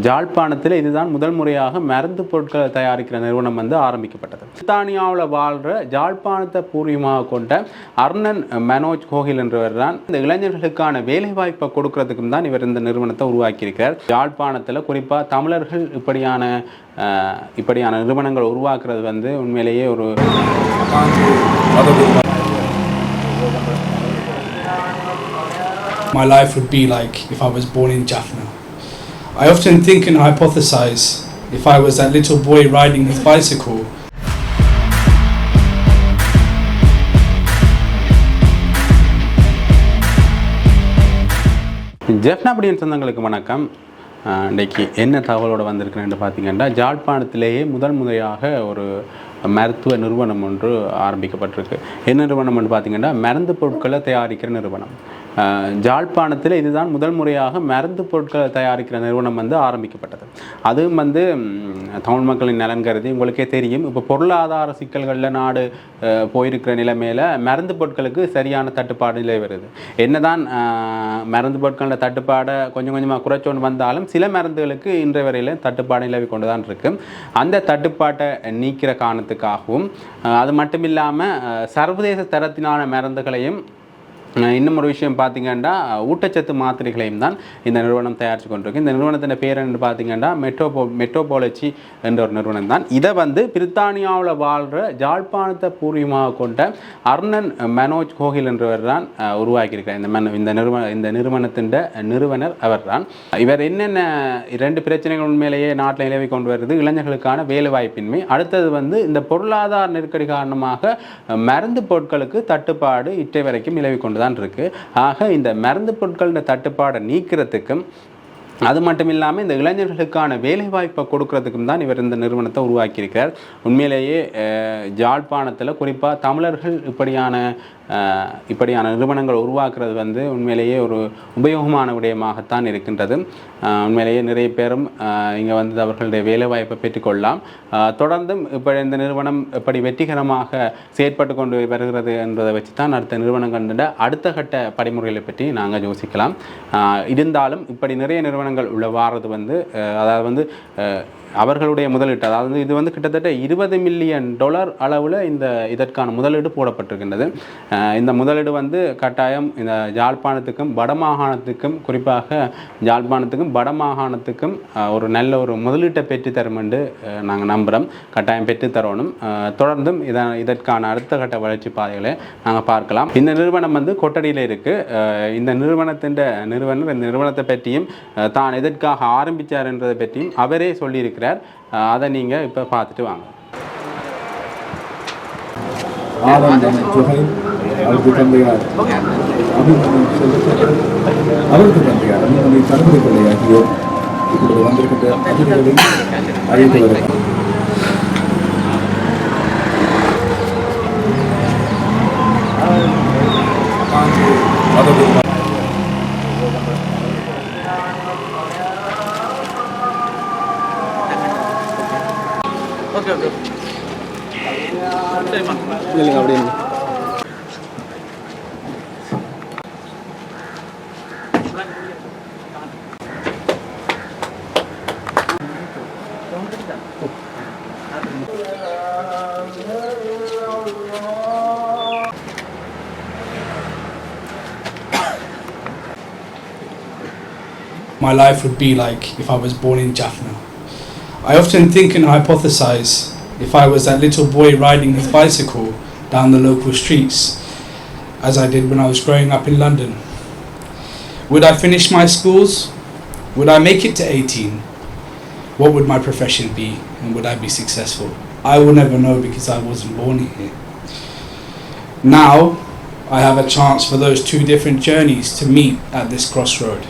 ஜாழ்ப்பாணத்தில் இதுதான் முதல் முறையாக மருந்து பொருட்களை தயாரிக்கிற நிறுவனம் வந்து ஆரம்பிக்கப்பட்டது. பிரித்தானியாவில் வாழ்கிற ஜாழ்ப்பாணத்தை பூர்வீகமாக கொண்ட அர்ணன் மனோஜ் கோகில் என்றவர் தான் இந்த இளைஞர்களுக்கான வேலைவாய்ப்பை கொடுக்கறதுக்கும் தான் இவர் இந்த நிறுவனத்தை உருவாக்கியிருக்கிறார். ஜாழ்ப்பாணத்தில் குறிப்பாக தமிழர்கள் இப்படியான நிறுவனங்கள் உருவாக்குறது வந்து உண்மையிலேயே ஒரு My life would be like if I was born in Jaffna. I often think and hypothesize if I was that little boy riding his bicycle. Jaffna அப்படின் சொந்தங்களுக்கு வணக்கம். இன்றைக்கி என்ன தகவலோடு வந்திருக்கிறேன்னு பார்த்தீங்கன்னா, ஜாழ்ப்பாணத்திலேயே முதல் முறையாக ஒரு மருத்துவ நிறுவனம் ஒன்று ஆரம்பிக்கப்பட்டிருக்கு. என்ன நிறுவனம்னு பார்த்தீங்கன்னா, மருந்து பொருட்களை தயாரிக்கிற நிறுவனம். ஜாழ்ப்பாணத்தில் இதுதான் முதல் முறையாக மருந்து பொருட்களை தயாரிக்கிற நிறுவனம் வந்து ஆரம்பிக்கப்பட்டது. அதுவும் வந்து தமிழ் மக்களின் நலன் கருதி. உங்களுக்கே தெரியும், இப்போ பொருளாதார சிக்கல்களில் நாடு போயிருக்கிற நிலைமையில் மருந்து பொருட்களுக்கு சரியான தட்டுப்பாடு நிலை வருது. என்னதான் மருந்து பொருட்களோட தட்டுப்பாடை கொஞ்சம் கொஞ்சமாக குறைச்சோன்னு வந்தாலும் சில மருந்துகளுக்கு இன்றைய வரையில் தட்டுப்பாடு நிலவி கொண்டு தான் இருக்குது. அந்த தட்டுப்பாட்டை நீக்கிற காரணத்துக்காகவும் அது மட்டும் இல்லாமல் சர்வதேச தரத்திலான மருந்துகளையும் இன்னும் ஒரு விஷயம் பார்த்திங்கன்னா ஊட்டச்சத்து மாத்திரைகளையும் தான் இந்த நிறுவனம் தயாரித்து கொண்டிருக்கு. இந்த நிறுவனத்தின் பேர் என்று பார்த்திங்கன்னா மெட்டோபாலஜி என்ற ஒரு நிறுவனம் தான். இதை வந்து பிரித்தானியாவில் வாழ்கிற ஜாழ்ப்பாணத்தை பூர்வீகமாக கொண்ட அர்ணன் மனோஜ் கோகில் என்றவர் தான் உருவாக்கியிருக்கிறார். இந்த நிறுவனத்தின் நிறுவனர் அவர் தான். இவர் என்னென்ன 2 பிரச்சனைகள் உண்மையிலேயே நாட்டில் நிலவி கொண்டு வருது: இளைஞர்களுக்கான வேலைவாய்ப்பின்மை, அடுத்தது வந்து இந்த பொருளாதார நெருக்கடி காரணமாக மருந்து பொருட்களுக்கு தட்டுப்பாடு இட்டை வரைக்கும் நிலவி கொண்டு இருக்கு. ஆக இந்த மருந்து பொருட்களின் தட்டுப்பாடை நீக்கிறதுக்கும் அது மட்டும் இல்லாமல் இந்த இளைஞர்களுக்கான வேலைவாய்ப்பை கொடுக்கறதுக்கும் தான் இவர் இந்த நிறுவனத்தை உருவாக்கியிருக்கிறார். உண்மையிலேயே ஜாழ்ப்பாணத்தில் குறிப்பாக தமிழர்கள் இப்படியான நிறுவனங்கள் உருவாக்குறது வந்து உண்மையிலேயே ஒரு உபயோகமான விடயமாகத்தான் இருக்கின்றது. உண்மையிலேயே நிறைய பேரும் இங்கே வந்து அவர்களுடைய வேலைவாய்ப்பை பெற்றுக்கொள்ளலாம். தொடர்ந்தும் இப்போ இந்த நிறுவனம் எப்படி வெற்றிகரமாக செயற்பட்டு கொண்டு வருகிறது என்பதை வச்சு தான் அடுத்த நிறுவனங்களோட அடுத்த கட்ட படிமுறைகளை பற்றி நாங்கள் யோசிக்கலாம். இருந்தாலும் இப்படி நிறைய நிறுவனங்கள் உள்ள வாரது வந்து அதாவது வந்து அவர்களுடைய முதலீட்டு, அதாவது இது வந்து கிட்டத்தட்ட $20 மில்லியன் அளவில் இதற்கான முதலீடு போடப்பட்டிருக்கின்றது. இந்த முதலீடு வந்து கட்டாயம் இந்த ஜாழ்ப்பாணத்துக்கும் வடமாகாணத்துக்கும், குறிப்பாக ஜாழ்ப்பாணத்துக்கும் வடமாகாணத்துக்கும் ஒரு நல்ல ஒரு முதலீட்டை பெற்றுத்தரும் என்று நாங்கள் நம்புகிறோம். கட்டாயம் பெற்றுத்தரணும். தொடர்ந்தும் இதற்கான அடுத்த கட்ட வளர்ச்சி பாதைகளை நாங்கள் பார்க்கலாம். இந்த நிறுவனம் வந்து கொட்டடியில் இருக்குது. இந்த நிறுவனர் இந்த நிறுவனத்தை பற்றியும் தான் எதற்காக ஆரம்பித்தார் என்றதை பற்றியும் அவரே சொல்லியிருக்கிறார். அதை நீங்கள் இப்போ பார்த்துட்டு வாங்க. அவருக்கு தந்தையார் தளபதி பிள்ளையாகியோர் இப்பொழுது வந்திருக்கின்ற அதிகாரிகளை அழைத்து வருகிறார். இல்லைங்க அப்படி My life would be like if I was born in Jaffna. I often think and hypothesize if I was that little boy riding his bicycle down the local streets, as I did when I was growing up in London. Would I finish my schools? Would I make it to 18? What would my profession be, and would I be successful? I will never know because I wasn't born here. Now, I have a chance for those 2 different journeys to meet at this crossroad.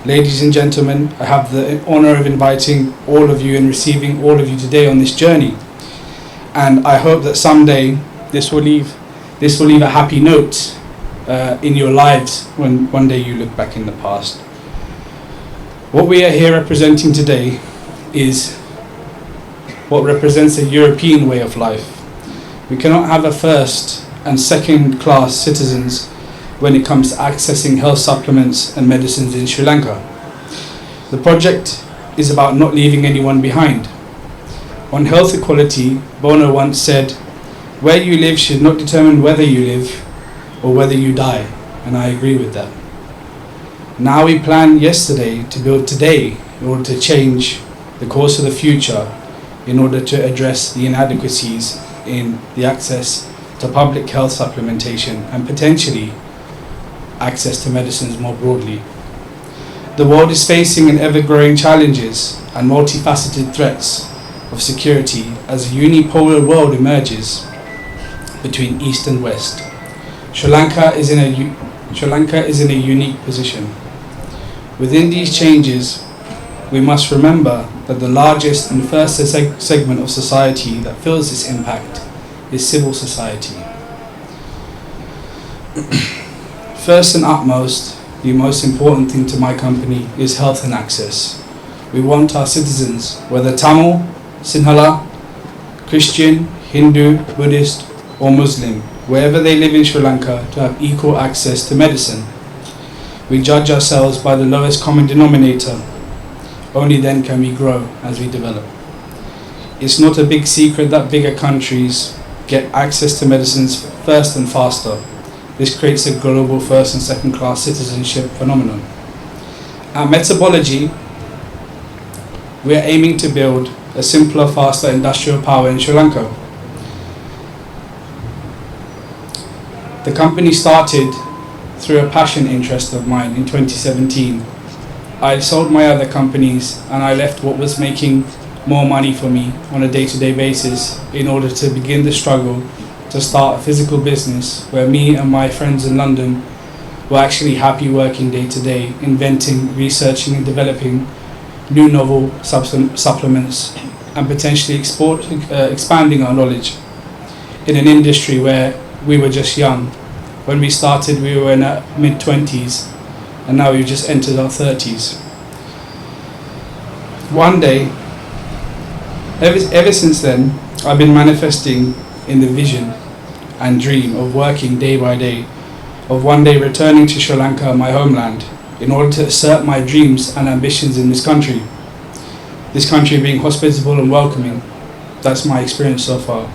Ladies and gentlemen, I have the honor of inviting all of you and receiving all of you today on this journey. And I hope that someday this will leave a happy note in your lives when one day you look back in the past. What we are here representing today is what represents a European way of life. We cannot have a first and second class citizens when it comes to accessing health supplements and medicines in Sri Lanka. The project is about not leaving anyone behind. On health equality, Bono once said, "Where you live should not determine whether you live or whether you die," and I agree with that. Now we plan yesterday to build today in order to change the course of the future, in order to address the inadequacies in the access to public health supplementation and potentially access to medicines more broadly. The world is facing an ever-growing challenges and multifaceted threats of security as a unipolar world emerges between East and West. Sri Lanka is in a unique position. Within these changes, we must remember that the largest and first segment of society that feels this impact is civil society. First and utmost, the most important thing to my company is health and access. We want our citizens, whether Tamil, Sinhala, Christian, Hindu, Buddhist, or Muslim, wherever they live in Sri Lanka, to have equal access to medicine. We judge ourselves by the lowest common denominator. Only then can we grow as we develop. It's not a big secret that bigger countries get access to medicines first and faster. This creates a global first and second class citizenship phenomenon. At Metabology, we are aiming to build a simpler, faster industrial power in Sri Lanka. The company started through a passion interest of mine in 2017. I sold my other companies and I left what was making more money for me on a day-to-day basis in order to begin the struggle to start a physical business where me and my friends in London were actually happy working day to day, inventing, researching and developing new novel supplements and potentially expanding our knowledge in an industry where we were just young. When we started, we were in our mid-20s, and now we've just entered our 30s. One day, ever since then, I've been manifesting in the vision and dream of working day by day, of one day returning to Sri Lanka, my homeland, in order to assert my dreams and ambitions in this country. This country being hospitable and welcoming. That's my experience so far.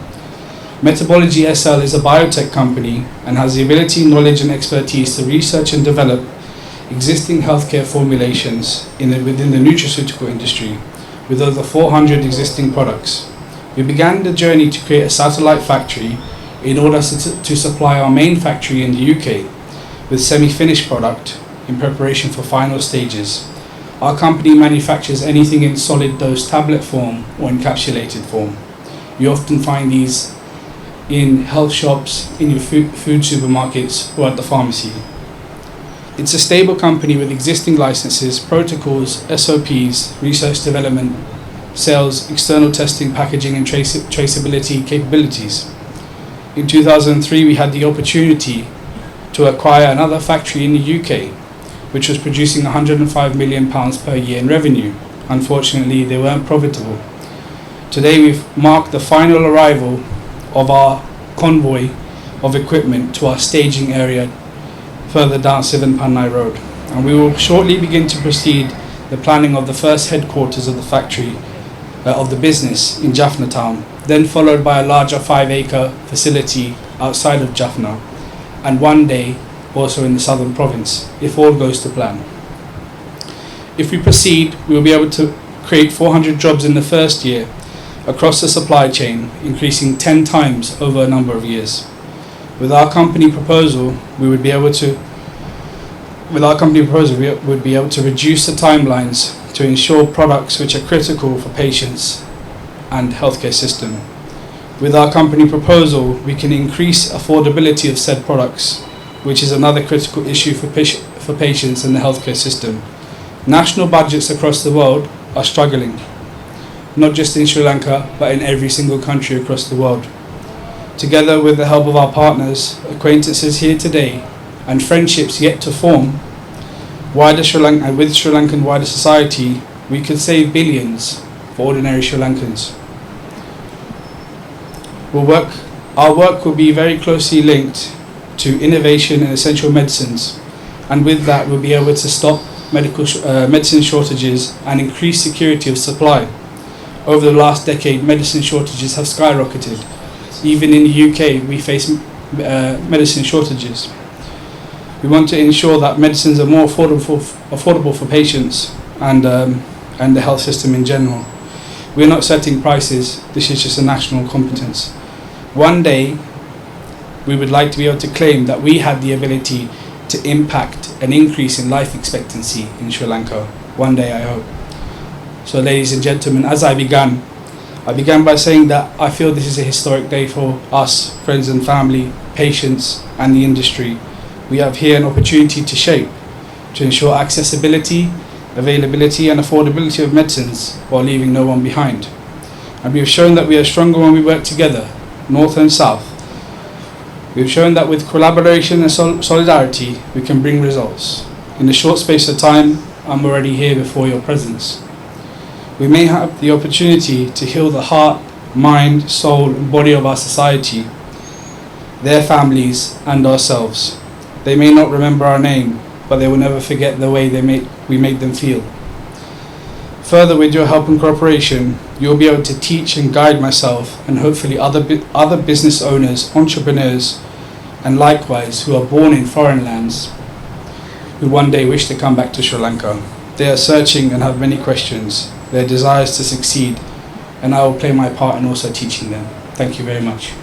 Metabology SL is a biotech company and has the ability, knowledge and expertise to research and develop existing healthcare formulations within the nutraceutical industry with over 400 existing products. We began the journey to create a satellite factory in order to supply our main factory in the UK with semi-finished product in preparation for final stages. Our company manufactures anything in solid dose tablet form or encapsulated form. You often find these in health shops, in your food supermarkets, or at the pharmacy. It's a stable company with existing licenses, protocols, SOPs, research development, sales, external testing, packaging and traceability capabilities. In 2003 we had the opportunity to acquire another factory in the UK, which was producing £105 million per year in revenue. Unfortunately, they weren't profitable. Today we've marked the final arrival of our convoy of equipment to our staging area further down Sivan-Pannai Road, and we will shortly begin to proceed the planning of the first headquarters of the factory of the business in Jaffna town, then followed by a larger 5-acre facility outside of Jaffna, and one day also in the southern province, if all goes to plan. If we proceed, we will be able to create 400 jobs in the first year across the supply chain, increasing 10 times over a number of years. With our company proposal, we would be able to reduce the timelines to ensure products which are critical for patients and healthcare system. With our company proposal, we can increase affordability of said products, which is another critical issue for patients and the healthcare system. National budgets across the world are struggling, not just in Sri Lanka, but in every single country across the world. Together with the help of our partners, acquaintances here today, and friendships yet to form, with Sri Lankan wider society, we could save billions for ordinary Sri Lankans. Our work will be very closely linked to innovation in essential medicines, and with that we'll be able to stop medicine shortages and increased security of supply. Over the last decade, medicine shortages have skyrocketed. Even in the UK, we face medicine shortages. We want to ensure that medicines are more affordable for patients and the health system in general. We're not setting prices, this is just a national competence. One day, we would like to be able to claim that we have the ability to impact an increase in life expectancy in Sri Lanka. One day, I hope. So ladies and gentlemen, as I began by saying that I feel this is a historic day for us, friends and family, patients and the industry. We have here an opportunity to shape, to ensure accessibility, availability and affordability of medicines while leaving no one behind. And we have shown that we are stronger when we work together, North and South. We have shown that with collaboration and solidarity, we can bring results. In a short space of time, I'm already here before your presence. We may have the opportunity to heal the heart, mind, soul and body of our society, their families and ourselves. They may not remember our name, but they will never forget the way we made them feel. Further, with your help and cooperation, you'll be able to teach and guide myself and hopefully other business owners, entrepreneurs, and likewise who are born in foreign lands, who one day wish to come back to Sri Lanka. They are searching and have many questions, their desires to succeed, and I will play my part in also teaching them. Thank you very much.